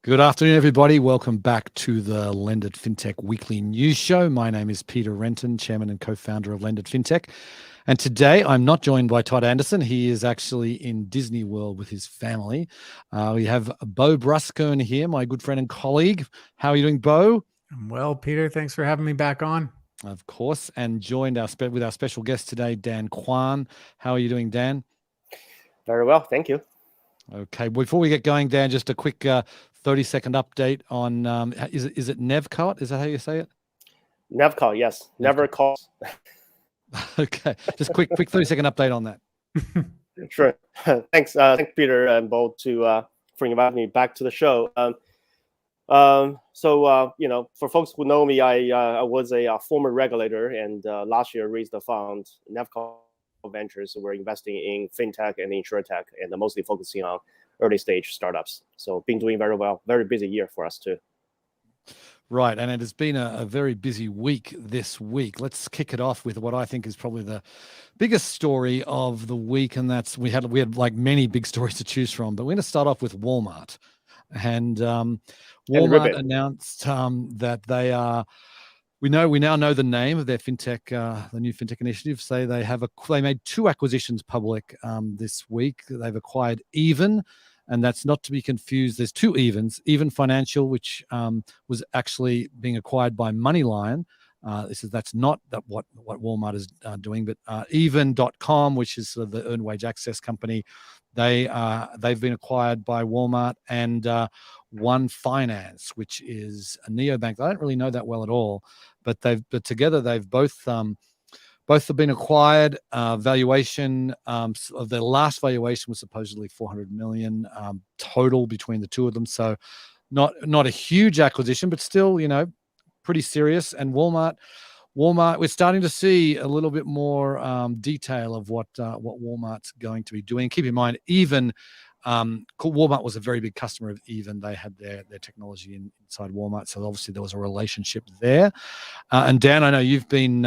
Good afternoon, everybody. Welcome back to the LendIt Fintech weekly news show. My name is Peter Renton, chairman and co-founder of LendIt Fintech. And today I'm not joined by Todd Anderson. He is actually in Disney World with his family. We have Bo Bruscone here, my good friend and colleague. How are you doing, Bo? I'm well, Peter. Thanks for having me back on. Of course. And joined with our special guest today, Dan Kwan. How are you doing, Dan? Very well, thank you. Okay. Before we get going, Dan, just a quick 30-second update on, is it Nevcot? Is that how you say it? Nevcot, yes. Never call. Okay. Just quick 30-second update on that. Sure. Thanks, Peter and Bo, for inviting me back to the show. For folks who know me, I was a former regulator, and last year raised a fund, Nevcot Ventures. We're investing in fintech and insurtech, and mostly focusing on early stage startups. So been doing very well. Very busy year for us too. Right, and it has been a very busy week this week. Let's kick it off with what I think is probably the biggest story of the week, and that's we had like many big stories to choose from, but we're going to start off with Walmart. And Walmart announced that they are. We now know the name of their fintech, the new fintech initiative. Say they made two acquisitions public this week. They've acquired Even, and that's not to be confused. There's two Evens. Even Financial, which was actually being acquired by Moneyline. That's not what Walmart is doing, but Even.com, which is sort of the earned wage access company, they've been acquired by Walmart, and One Finance, which is a neobank. I don't really know that well at all, but together they've both have been acquired. Valuation of their last valuation was supposedly $400 million total between the two of them. So not a huge acquisition, but still, pretty serious. And Walmart, we're starting to see a little bit more detail of what Walmart's going to be doing. Keep in mind, Even Walmart was a very big customer of Even. They had their technology inside Walmart, so obviously there was a relationship there. And Dan, I know you've been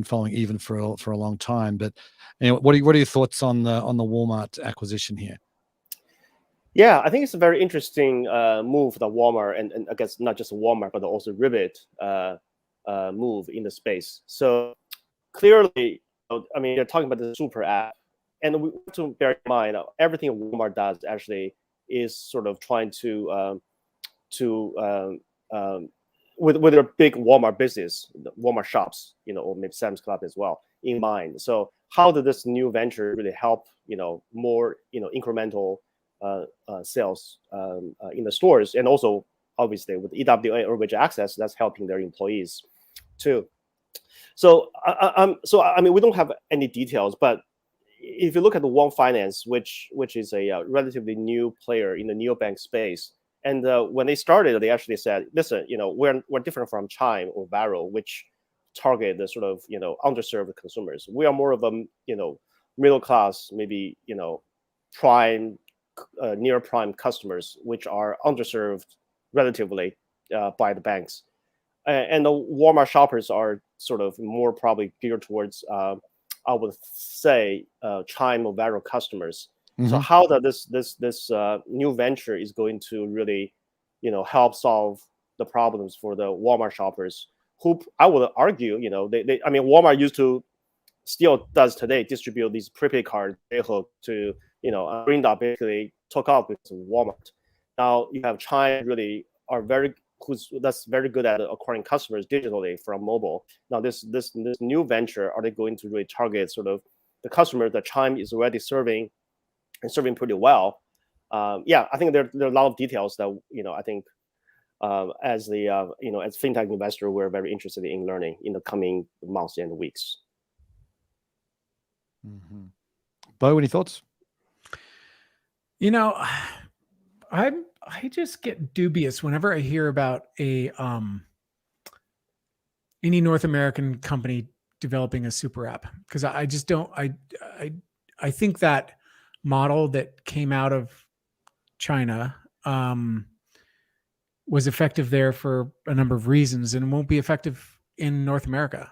following Even for a long time, but what are your thoughts on the Walmart acquisition here? Yeah, I think it's a very interesting move that Walmart, and I guess not just Walmart, but also Ribbit move in the space. So clearly, they're talking about the super app, and we have to bear in mind everything Walmart does actually is sort of trying to with their big Walmart business, Walmart shops, or maybe Sam's Club as well in mind. So how did this new venture really help, more, incremental sales in the stores, and also obviously with EWA or wage access, that's helping their employees too. So we don't have any details, but if you look at the One Finance, which is a relatively new player in the neobank space, and when they started, they actually said, listen, we're different from Chime or Varo, which target the sort of underserved consumers. We are more of a middle class, maybe prime, near prime customers, which are underserved relatively by the banks. And the Walmart shoppers are sort of more probably geared towards, I would say, Chime or Varo customers. Mm-hmm. So how that this new venture is going to really, help solve the problems for the Walmart shoppers, who I would argue, Walmart used to still does today distribute these prepaid cards to, Green Dot basically took off with Walmart. Now you have Chime really that's very good at acquiring customers digitally from mobile. Now this new venture, are they going to really target sort of the customer that Chime is already serving and serving pretty well? I think there are a lot of details that I think as fintech investor, we're very interested in learning in the coming months and weeks. Mm-hmm. Bo, any thoughts? I just get dubious whenever I hear about any North American company developing a super app, because I just don't. I think that model that came out of China was effective there for a number of reasons, and won't be effective in North America.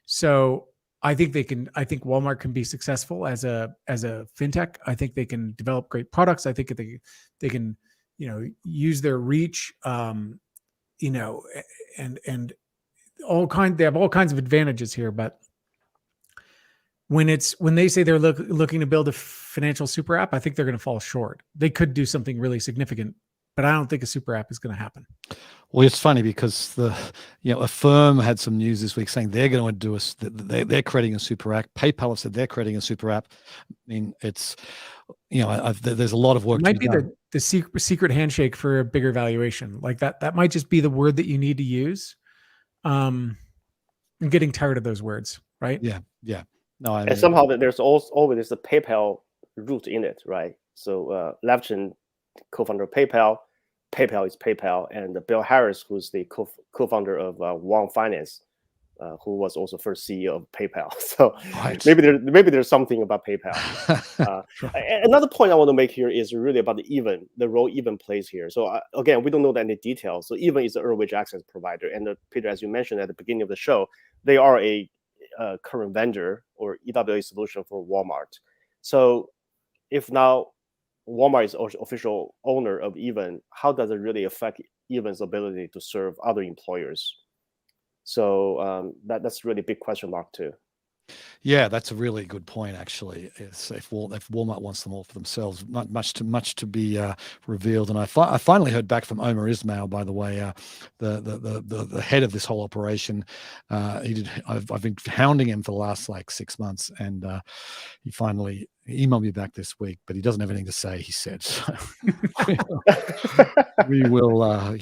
So I think Walmart can be successful as a fintech. I think they can develop great products. I think they can, use their reach, and they have all kinds of advantages here. But when they say they're looking to build a financial super app, I think they're going to fall short. They could do something really significant, but I don't think a super app is going to happen. Well, it's funny because a firm had some news this week saying they're going to do they're creating a super app. PayPal have said they're creating a super app. I mean, it's, there's a lot of work. It might be the secret handshake for a bigger valuation. Like that might just be the word that you need to use. I'm getting tired of those words, right? Yeah. No, and somehow there's always a PayPal root in it, right? So Levchin, co-founder of PayPal is PayPal, and Bill Harris, who's the co-founder of Wong Finance, who was also first CEO of PayPal. So right. maybe there's something about PayPal. Another point I want to make here is really about the role Even plays here. So again, we don't know any details. So Even is an early wage access provider, and Peter, as you mentioned at the beginning of the show, they are a current vendor or EWA solution for Walmart. So if now Walmart is official owner of Even, how does it really affect Even's ability to serve other employers? So that's really a big question mark too. Yeah, that's a really good point. Actually, is if Walmart wants them all for themselves, not much to be revealed. And I finally heard back from Omer Ismail, by the way, the head of this whole operation. I've been hounding him for the last 6 months, and he finally emailed me back this week. But he doesn't have anything to say. He said, so we will,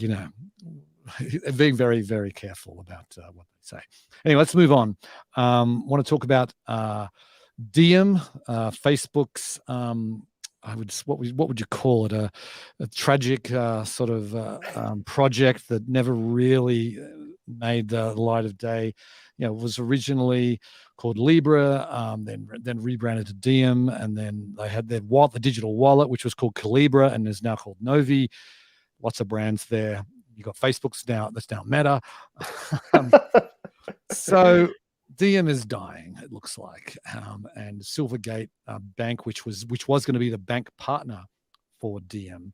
being very, very careful about what they say. Anyway, let's move on. Want to talk about Diem, Facebook's. What would you call it? A tragic sort of project that never really made the light of day. It was originally called Libra, then rebranded to Diem, and then they had the digital wallet, which was called Calibra, and is now called Novi. Lots of brands there. You got Facebook's that's now Meta. So Diem is dying, it looks like, and Silvergate Bank, which was going to be the bank partner for Diem,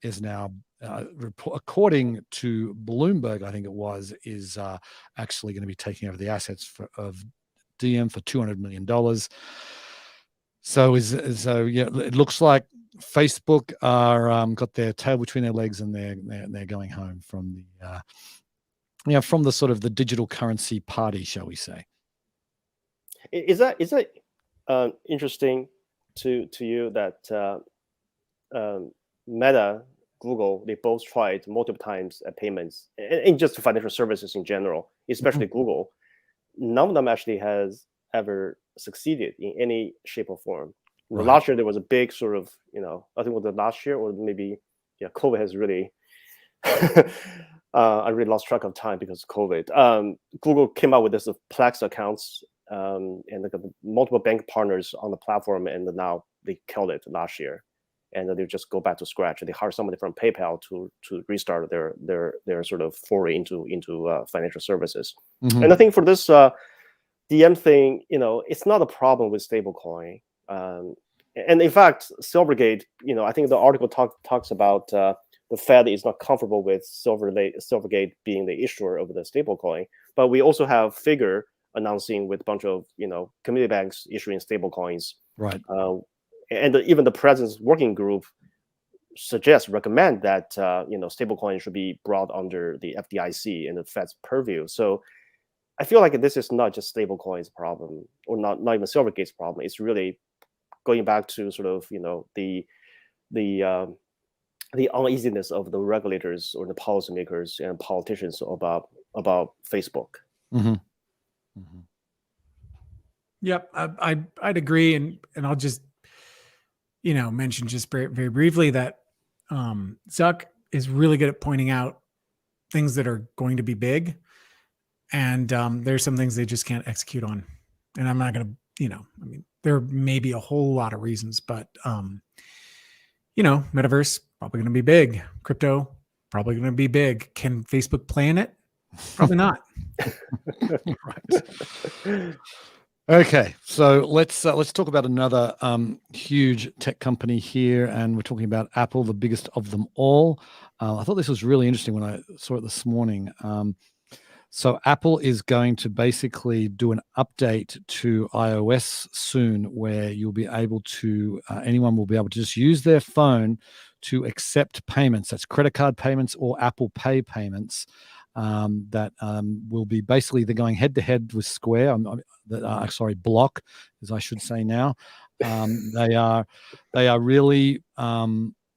is now, according to Bloomberg, I think it was, is actually going to be taking over the assets of Diem for $200 million. So it looks like Facebook are got their tail between their legs, and they're going home from the sort of the digital currency party, shall we say? Is that interesting to you that Meta, Google, they both tried multiple times at payments and just financial services in general, especially Google. None of them actually has ever succeeded in any shape or form. Right. Last year there was a big sort of, I think it was the last year, or maybe, COVID has really, I really lost track of time because of COVID. Google came out with this Plex accounts, and they got multiple bank partners on the platform, and now they killed it last year, and they just go back to scratch. They hire somebody from PayPal to restart their sort of foray into financial services. Mm-hmm. And I think for this Diem thing, it's not a problem with stablecoin. And in fact, Silvergate, I think the article talks about the Fed is not comfortable with Silvergate being the issuer of the stablecoin, but we also have Figure announcing with a bunch of community banks issuing stablecoins. Right. And even the President's Working Group recommend that stablecoin should be brought under the FDIC and the Fed's purview. So I feel like this is not just stablecoins problem, or not even Silvergate's problem. It's really going back to sort of the uneasiness of the regulators or the policymakers and politicians about Facebook. Mm-hmm. Mm-hmm. Yep, I'd agree, and I'll just mention just very, very briefly that Zuck is really good at pointing out things that are going to be big, and there's some things they just can't execute on. And I'm not going to, there may be a whole lot of reasons, but metaverse probably going to be big, crypto probably going to be big. Can Facebook play in it? Probably not. Right. Okay, so let's talk about another huge tech company here, and we're talking about Apple, the biggest of them all. I thought this was really interesting when I saw it this morning. So Apple is going to basically do an update to iOS soon, where you'll be able to anyone will be able to just use their phone to accept payments. That's credit card payments or Apple Pay payments. That will be basically they're going head to head with Square. Sorry, Block, as I should say now. They are really.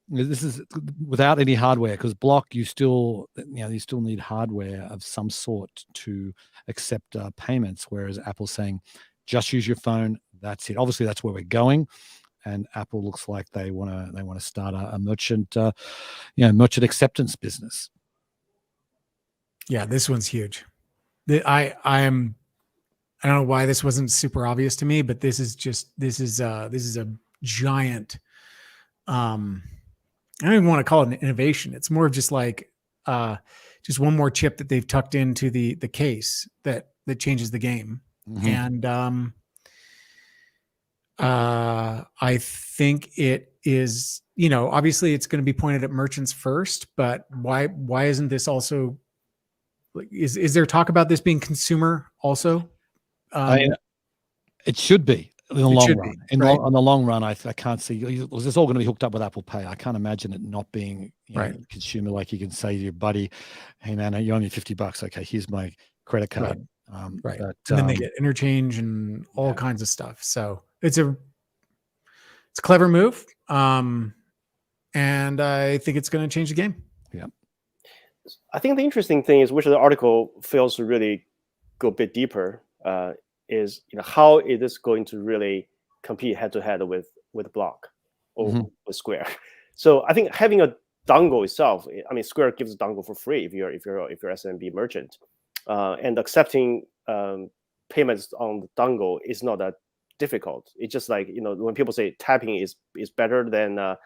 This is without any hardware, because Block you still need hardware of some sort to accept payments, whereas Apple's saying just use your phone. That's it. Obviously, that's where we're going, and Apple looks like they want to start a merchant merchant acceptance business. Yeah, this one's huge. I don't know why this wasn't super obvious to me, but this is a giant. I don't even want to call it an innovation. It's more of just like just one more chip that they've tucked into the case that changes the game. Mm-hmm. And I think it is, obviously it's going to be pointed at merchants first, but why isn't this also like, is there talk about this being consumer also? It should be in the long run. Right? On the long run, I can't see it's all going to be hooked up with Apple Pay. I can't imagine it not being consumer. Like you can say to your buddy, "Hey man, you owe me $50. Okay, here's my credit card." Right. But, and then they get interchange and all kinds of stuff. So it's a clever move, and I think it's going to change the game. Yeah. I think the interesting thing is, which the article fails to really go a bit deeper, is how is this going to really compete head to head with Block or with Square? So I think having a dongle itself, I mean, Square gives a dongle for free if you're SMB merchant, and accepting payments on the dongle is not that difficult. It's just like when people say tapping is better than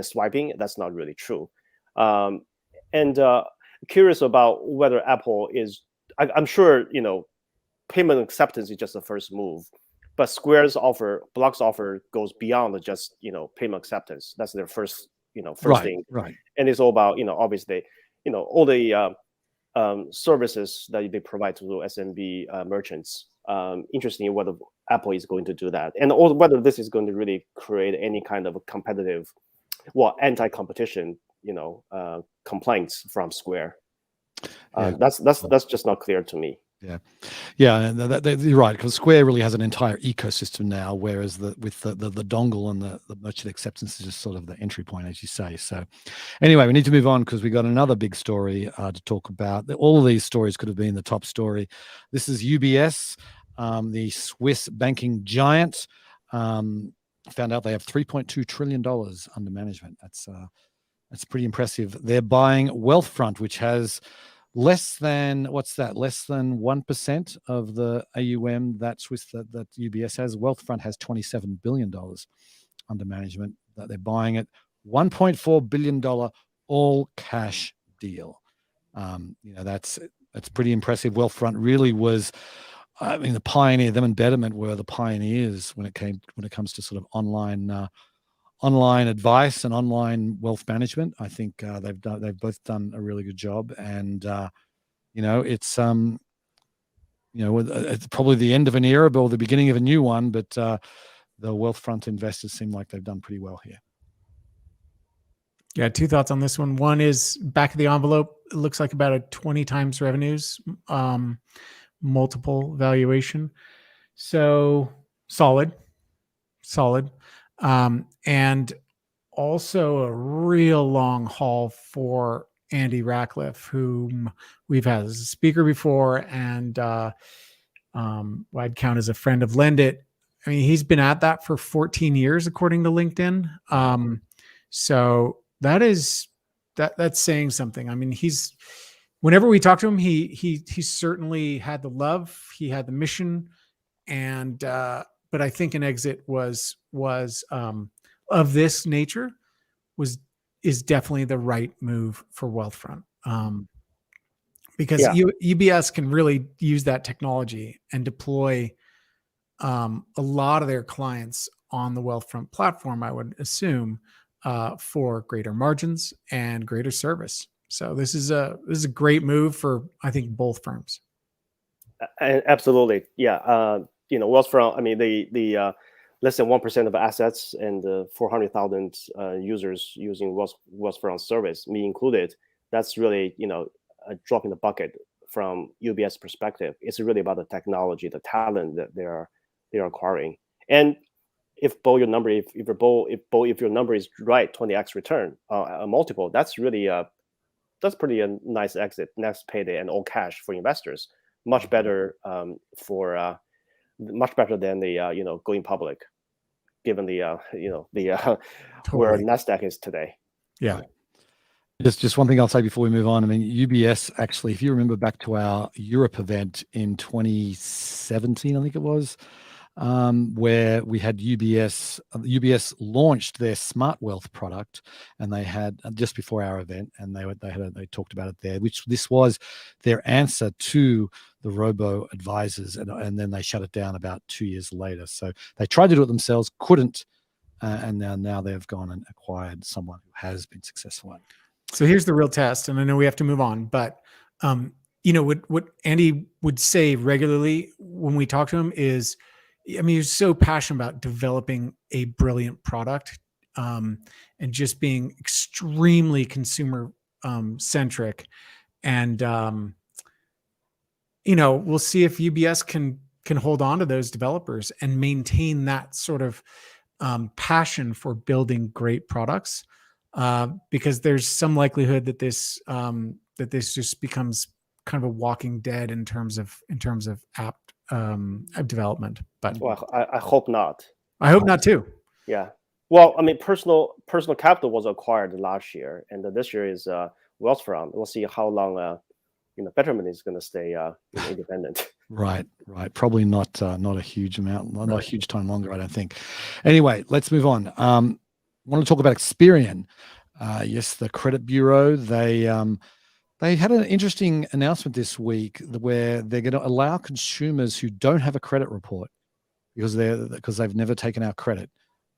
swiping, that's not really true. And curious about whether Apple is. I'm sure payment acceptance is just the first move, but Block's offer goes beyond just payment acceptance. That's their first thing, right? And it's all about obviously all the services that they provide to SMB merchants. Interesting whether Apple is going to do that, and also whether this is going to really create any kind of a competitive, anti-competition complaints from Square. That's just not clear to me. Yeah, you're right, because Square really has an entire ecosystem now, whereas with the dongle and the merchant acceptance is just sort of the entry point, as you say. So anyway, we need to move on because we got another big story to talk about. All of these stories could have been the top story. This is UBS, the Swiss banking giant, found out they have $3.2 trillion under management. That's pretty impressive. They're buying Wealthfront, which has less than 1% of the AUM that UBS has. Wealthfront has $27 billion under management that they're buying it. $1.4 billion all cash deal. That's pretty impressive. Wealthfront really was, the pioneer. Them and Betterment were the pioneers when it comes to sort of online advice and online wealth management. I think they've both done a really good job, and it's it's probably the end of an era, or the beginning of a new one. But the Wealthfront investors seem like they've done pretty well here. Yeah, two thoughts on this one. One is back of the envelope. It looks like about a 20 times revenues, multiple valuation. So solid. And also a real long haul for Andy Ratcliffe, whom we've had as a speaker before, and I'd count as a friend of LendIt. I mean, he's been at that for 14 years, according to LinkedIn. So that's saying something. I mean, whenever we talk to him, he certainly had the love, he had the mission, and but I think an exit was of this nature is definitely the right move for Wealthfront, because UBS can really use that technology and deploy a lot of their clients on the Wealthfront platform, I would assume, for greater margins and greater service. So this is a great move for, I think, both firms. Absolutely, yeah. Wealthfront. I mean, the less than 1% of assets and 400,000 users using Wealthfront service, me included. That's really a drop in the bucket from UBS perspective. It's really about the technology, the talent that they're acquiring. And if Bo, your number, if your number is right, 20x return, a multiple, that's really that's pretty a nice exit, next payday, and all cash for investors. Much better much better than the going public, given the where Totally. Nasdaq is today. Yeah. Just one thing I'll say before we move on. I mean, UBS actually, if you remember back to our Europe event in 2017, I think it was, where we had UBS. UBS launched their Smart Wealth product, and they had just before our event, and they talked about it there. Which this was their answer to the robo advisors, and then they shut it down about 2 years later. So they tried to do it themselves, couldn't, and now they've gone and acquired someone who has been successful at it. So here's the real test, and I know we have to move on, but what Andy would say regularly when we talk to him is, I mean, he's so passionate about developing a brilliant product, and just being extremely consumer centric. And we'll see if UBS can hold on to those developers and maintain that sort of passion for building great products. Because there's some likelihood that this just becomes kind of a walking dead in terms of app development. But Well, I hope not. I hope not too. Yeah. Well, I mean, personal capital was acquired last year, and this year is Wealthfront. We'll see how long Betterment is going to stay independent. Right. Probably not a huge amount, not a huge time longer, I don't think. Anyway, let's move on. I want to talk about Experian. Yes, the credit bureau. They had an interesting announcement this week where they're going to allow consumers who don't have a credit report because they've never taken out credit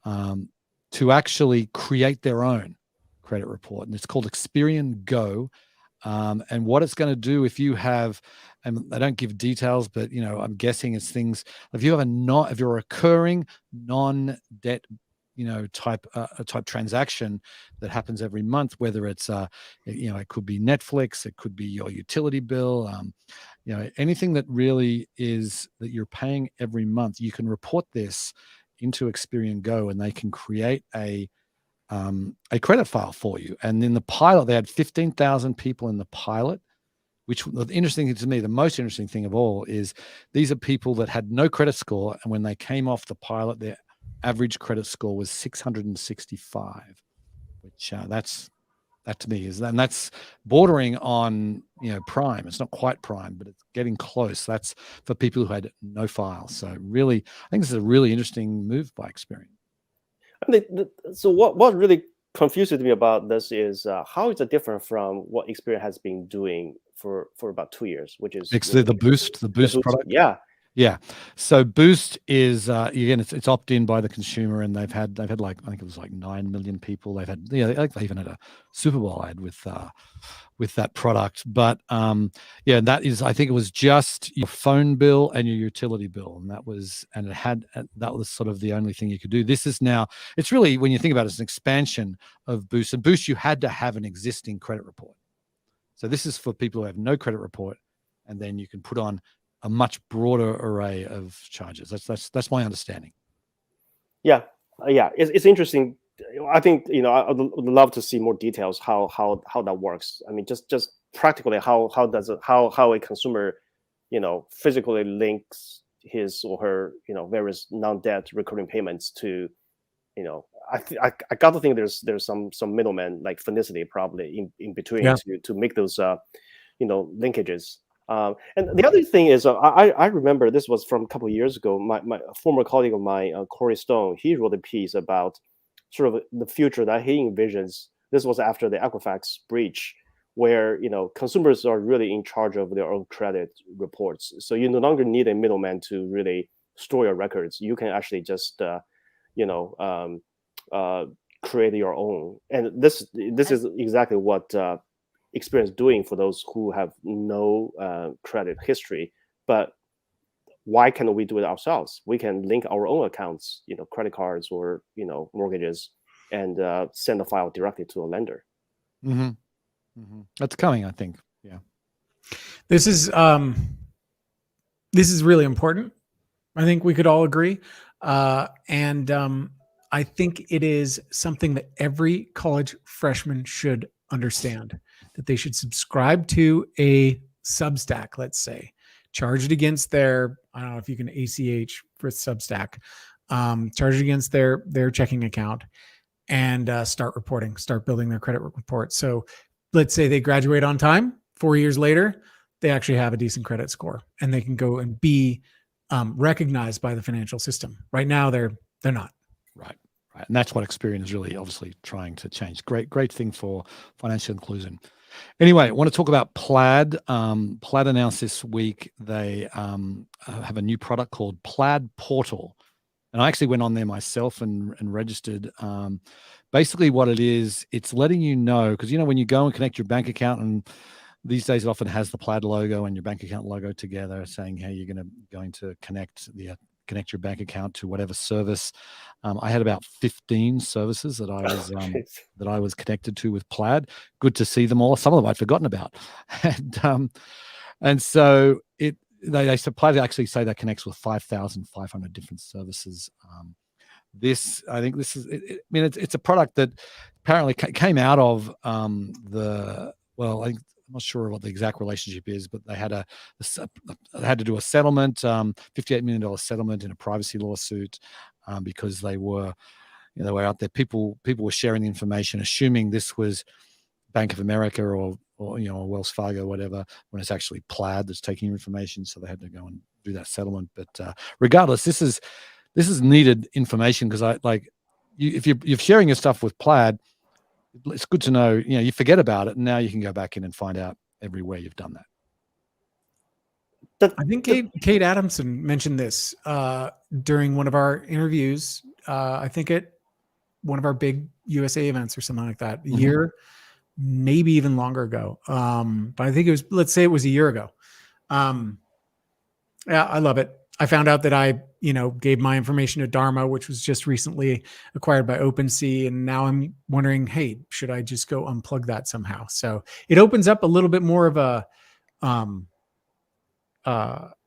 to actually create their own credit report, and it's called Experian Go. And what it's going to do if you have, and they don't give details, but I'm guessing it's things if you're a recurring non-debt type transaction that happens every month, whether it's it could be Netflix, it could be your utility bill, anything that really is that you're paying every month, you can report this into Experian Go, and they can create a credit file for you. And in the pilot, they had 15,000 people in the pilot. Which the interesting thing to me, the most interesting thing of all, is these are people that had no credit score, and when they came off the pilot, their average credit score was 665, which that to me is, and that's bordering on prime. It's not quite prime, but it's getting close. That's for people who had no file. So really, I think this is a really interesting move by Experian. So what really confuses me about this is how is it different from what Experian has been doing for about 2 years, which is the Boost product. Yeah. So Boost is again, it's opt-in by the consumer, and they've had like, I think it was like 9 million people. They've had they even had a Super Bowl ad with that product. But that is, I think it was just your phone bill and your utility bill, and that was sort of the only thing you could do. This is now, it's really, when you think about it, it's an expansion of Boost. And Boost, you had to have an existing credit report. So this is for people who have no credit report, and then you can put on a much broader array of charges. That's my understanding. Yeah. It's interesting. I think I would love to see more details how that works. I mean, just practically how a consumer physically links his or her various non-debt recurring payments to I got to think there's some middleman like Finicity probably in between to make those linkages. And the other thing is, I remember this was from a couple of years ago. My former colleague of mine, Corey Stone, he wrote a piece about sort of the future that he envisions. This was after the Equifax breach, where consumers are really in charge of their own credit reports. So you no longer need a middleman to really store your records. You can actually just create your own. And this is exactly what Experian is doing for those who have no credit history. But why can't we do it ourselves? We can link our own accounts, credit cards or mortgages, and send a file directly to a lender. Mm-hmm. Mm-hmm. That's coming, I think. Yeah. This is really important. I think we could all agree. And I think it is something that every college freshman should understand, that they should subscribe to a Substack, let's say, charge it against their, I don't know if you can ACH for Substack, charge it against their checking account, and start building their credit report. So let's say they graduate on time, 4 years later, they actually have a decent credit score and they can go and be recognized by the financial system. Right now, they're not. Right. And that's what Experian is really obviously trying to change. Great thing for financial inclusion. Anyway, I want to talk about Plaid. Plaid announced this week they have a new product called Plaid Portal. And I actually went on there myself and registered. Basically what it is, it's letting you know, because when you go and connect your bank account, and these days it often has the Plaid logo and your bank account logo together, saying, hey, you're going to connect your bank account to whatever service. I had about 15 services that I was connected to with Plaid. Good to see them all. Some of them I'd forgotten about, and so they Plaid actually say that connects with 5,500 different services. I think this is. It's a product that apparently came out of I'm not sure what the exact relationship is, but they had to do a settlement, $58 million settlement in a privacy lawsuit, because they were out there. People were sharing the information, assuming this was Bank of America or Wells Fargo, whatever, when it's actually Plaid that's taking information. So they had to go and do that settlement. But regardless, this is needed information, because if you're sharing your stuff with Plaid, it's good to know, you forget about it, and now you can go back in and find out everywhere you've done that. I think Kate Adamson mentioned this during one of our interviews. I think at one of our big USA events or something like that, a year, maybe even longer ago. But I think let's say it was a year ago. Yeah, I love it. I found out that I, gave my information to Dharma, which was just recently acquired by OpenSea. And now I'm wondering, hey, should I just go unplug that somehow? So it opens up a little bit more of a,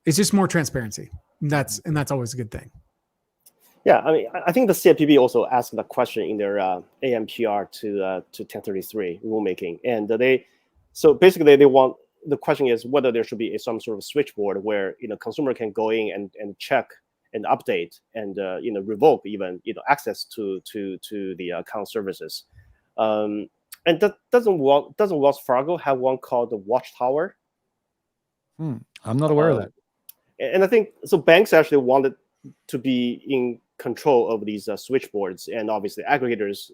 it's just more transparency. And that's always a good thing. Yeah, I think the CFPB also asked the question in their AMPR to 1033 rulemaking, and so basically the question is whether there should be some sort of switchboard where consumer can go in and check and update and revoke even access to the account services. And that doesn't Wells Fargo have one called the Watchtower? I'm not aware of that. And I think so. Banks actually wanted to be in control of these switchboards, and obviously aggregators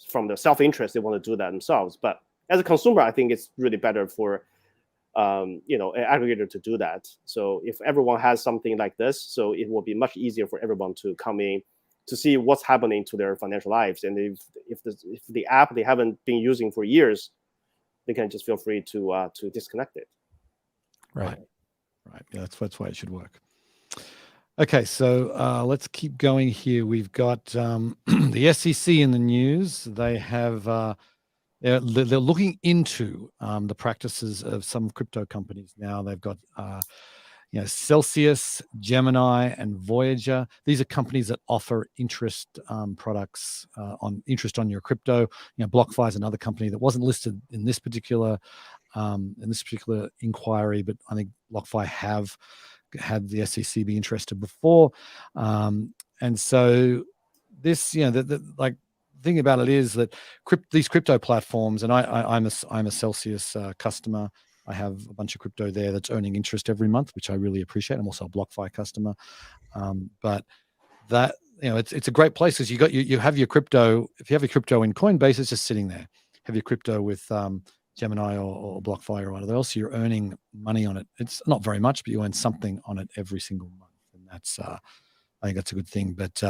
from their self-interest, they want to do that themselves. But as a consumer, I think it's really better for an aggregator to do that. So if everyone has something like this, so it will be much easier for everyone to come in to see what's happening to their financial lives. And if the app they haven't been using for years, they can just feel free to disconnect it. Right. Yeah, that's why it should work. Okay, so let's keep going here. We've got the SEC in the news. They have they're looking into the practices of some crypto companies now. They've got Celsius, Gemini, and Voyager. These are companies that offer interest products on your crypto. BlockFi is another company that wasn't listed in this particular inquiry, but I think BlockFi have had the SEC be interested before, and so this, the thing about it is that these crypto platforms, and I'm a Celsius customer. I have a bunch of crypto there that's earning interest every month, which I really appreciate. I'm also a BlockFi customer, but that it's a great place because you have your crypto. If you have your crypto in Coinbase, it's just sitting there. Have your crypto with Gemini or BlockFi or whatever else, you're earning money on it. It's not very much, but you earn something on it every single month. That's I think that's a good thing. But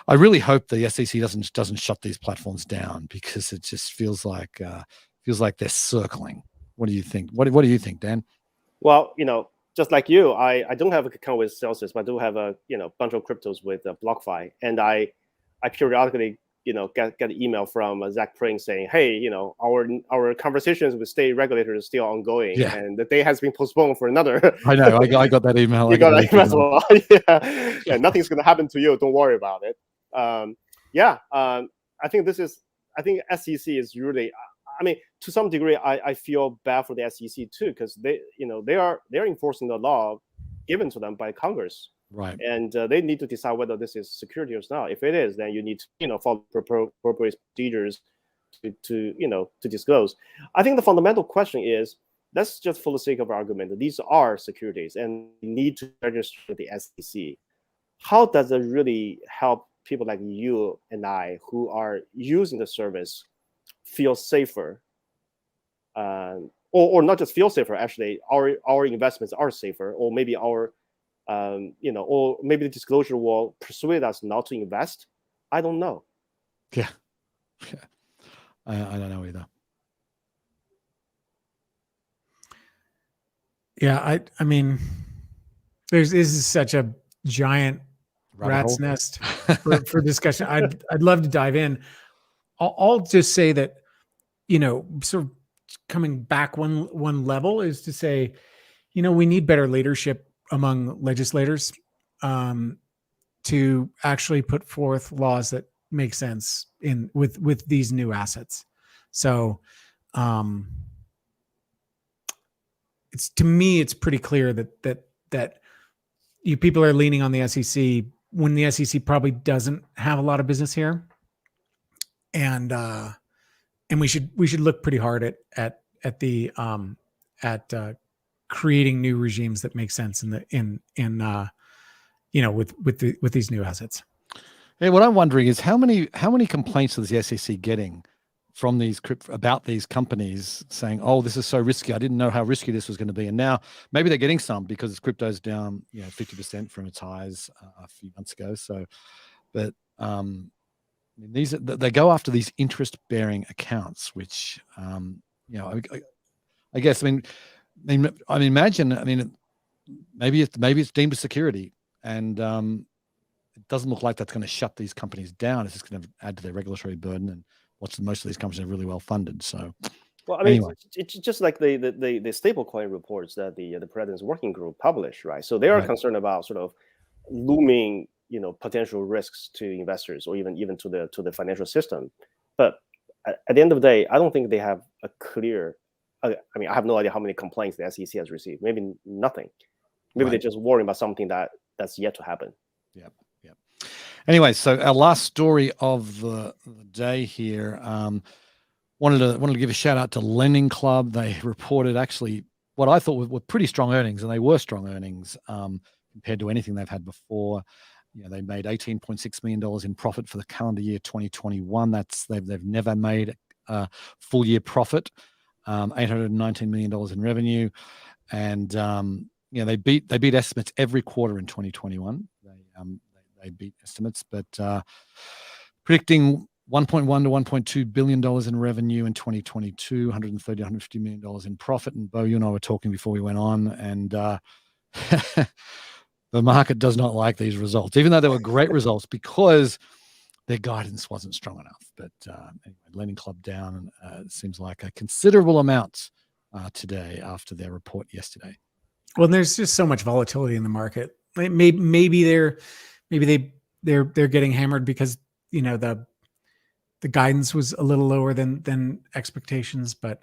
I really hope the SEC doesn't shut these platforms down, because it just feels like they're circling. What do you think? What do you think, Dan? Well, just like you, I don't have an account with Celsius, but I do have a bunch of cryptos with BlockFi, and I periodically get an email from Zach Pring saying, hey, our conversations with state regulators is still ongoing, Yeah. and the day has been postponed for another. I know. I got that email. You got that email as well. Yeah, nothing's going to happen to you. Don't worry about it. I think SEC is really. I mean, to some degree, I feel bad for the SEC too, because they're enforcing the law given to them by Congress, right? And they need to decide whether this is securities or not. If it is, then you need to follow appropriate procedures to disclose. I think the fundamental question is, let's just for the sake of argument, these are securities and need to register with the SEC. How does it really help people like you and I who are using the service feel safer, or not just feel safer? Actually, our investments are safer, or maybe our, or maybe the disclosure will persuade us not to invest. I don't know. Yeah. I don't know either. Yeah, I mean, this is such a giant rat's hole. nest for discussion. I'd love to dive in. I'll just say that, sort of coming back one level is to say, we need better leadership among legislators to actually put forth laws that make sense with these new assets. So to me, it's pretty clear that you people are leaning on the SEC when the SEC probably doesn't have a lot of business here. And we should look pretty hard at creating new regimes that make sense with these new assets. Yeah, what I'm wondering is how many complaints is the SEC getting from about these companies saying, "Oh, this is so risky. I didn't know how risky this was going to be." And now maybe they're getting some because crypto's down 50% from its highs a few months ago. So, but they go after these interest-bearing accounts, which I guess imagine maybe it's deemed a security, and it doesn't look like that's going to shut these companies down. It's just going to add to their regulatory burden, and most of these companies are really well funded. So, well, I mean, anyway. It's just like the stablecoin reports that the President's Working Group published, right? So they are concerned about sort of looming potential risks to investors, or even to the financial system. But at the end of the day, I don't think they have a clear. I have no idea how many complaints the SEC has received. Maybe nothing. Maybe they're just worrying about something that's yet to happen. Yeah. Anyway, so our last story of the day here. Wanted to give a shout out to Lending Club. They reported actually what I thought were pretty strong earnings, and they were strong earnings compared to anything they've had before. They made $18.6 million in profit for the calendar year 2021. They've never made a full year profit. $819 million in revenue, and they beat estimates every quarter in 2021. They beat estimates, but predicting $1.1 to $1.2 billion in revenue in 2022, $150 million in profit. And Bo, you and I were talking before we went on, and the market does not like these results, even though they were great results, because their guidance wasn't strong enough. But anyway, Lending Club down, it seems like a considerable amount today after their report yesterday. Well, there's just so much volatility in the market. Maybe they're getting hammered because the guidance was a little lower than expectations, but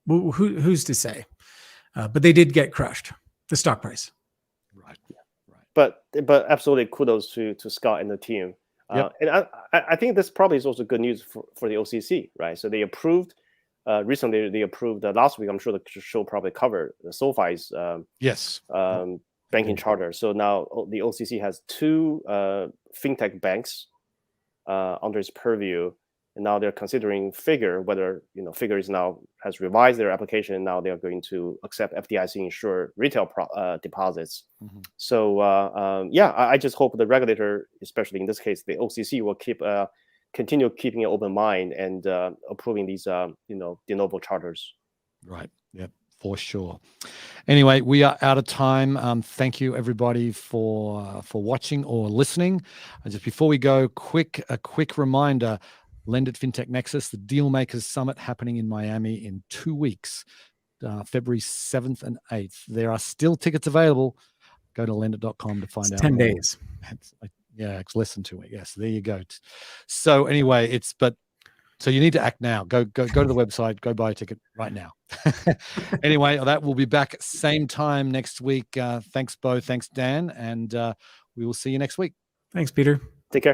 who's to say? But they did get crushed, the stock price. Right. But absolutely kudos to Scott and the team. Yep. And I think this probably is also good news for the OCC, right? So they approved recently. They approved last week. I'm sure the show probably covered the SoFi's banking charter. So now the OCC has two fintech banks under its purview, and now they're considering Figure, whether Figure has revised their application. Now they're going to accept FDIC insured retail deposits. Mhm. So I just hope the regulator, especially in this case the OCC, will continue keeping an open mind and approving these de novo charters. Right. Yep. For sure. Anyway, we are out of time. Thank you everybody for watching or listening. And just before we go, a quick reminder: LendIt Fintech Nexus, the Deal Makers Summit, happening in Miami in 2 weeks, February 7th and 8th. There are still tickets available. Go to lendit.com to find out. 10 more. days. It's less than 2 weeks. Yes, there you go. So anyway, so you need to act now. Go to the website, go buy a ticket right now. Anyway, that will be back same time next week. Thanks, Bo. Thanks, Dan. And we will see you next week. Thanks, Peter.